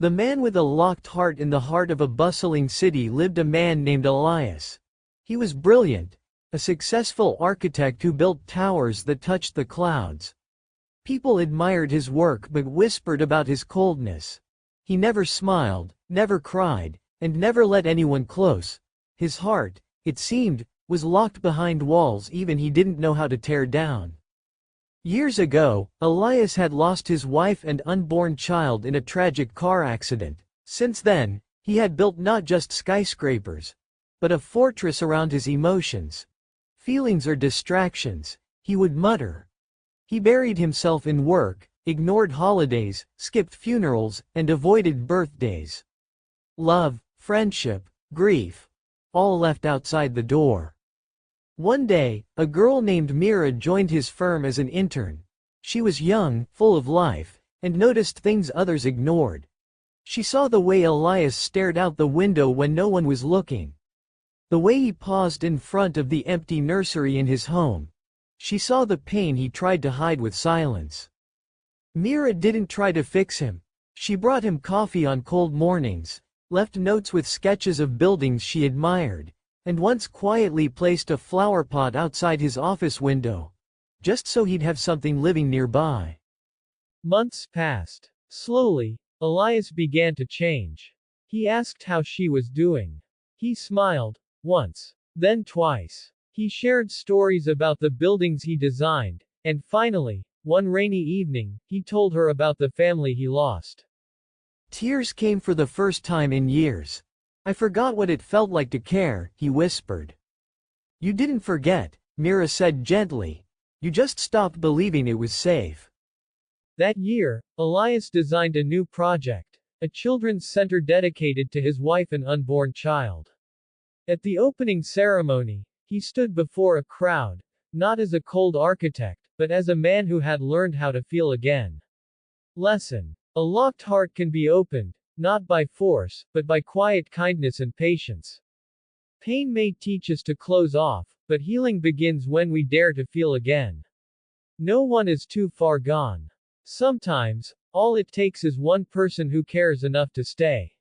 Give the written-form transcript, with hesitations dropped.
The man with a locked heart. In the heart of a bustling city lived a man named Elias. He was brilliant, a successful architect who built towers that touched the clouds. People admired his work but whispered about his coldness. He never smiled, never cried, and never let anyone close. His heart, it seemed, was locked behind walls even he didn't know how to tear down. Years ago, Elias had lost his wife and unborn child in a tragic car accident. Since then, he had built not just skyscrapers, but a fortress around his emotions. Feelings or distractions, he would mutter. He buried himself in work, ignored holidays, skipped funerals, and avoided birthdays. Love, friendship, grief, all left outside the door. One day, a girl named Mira joined his firm as an intern. She was young, full of life, and noticed things others ignored. She saw the way Elias stared out the window when no one was looking. The way he paused in front of the empty nursery in his home. She saw the pain he tried to hide with silence. Mira didn't try to fix him. She brought him coffee on cold mornings, left notes with sketches of buildings she admired, and once quietly placed a flower pot outside his office window, just so he'd have something living nearby. Months passed. Slowly, Elias began to change. He asked how she was doing. He smiled, once, then twice. He shared stories about the buildings he designed, and finally, one rainy evening, he told her about the family he lost. Tears came for the first time in years. I forgot what it felt like to care, he whispered. You didn't forget, Mira said gently. You just stopped believing it was safe. That year, Elias designed a new project, a children's center dedicated to his wife and unborn child. At the opening ceremony, he stood before a crowd, not as a cold architect, but as a man who had learned how to feel again. Lesson. A locked heart can be opened, not by force, but by quiet kindness and patience. Pain may teach us to close off, but healing begins when we dare to feel again. No one is too far gone. Sometimes, all it takes is one person who cares enough to stay.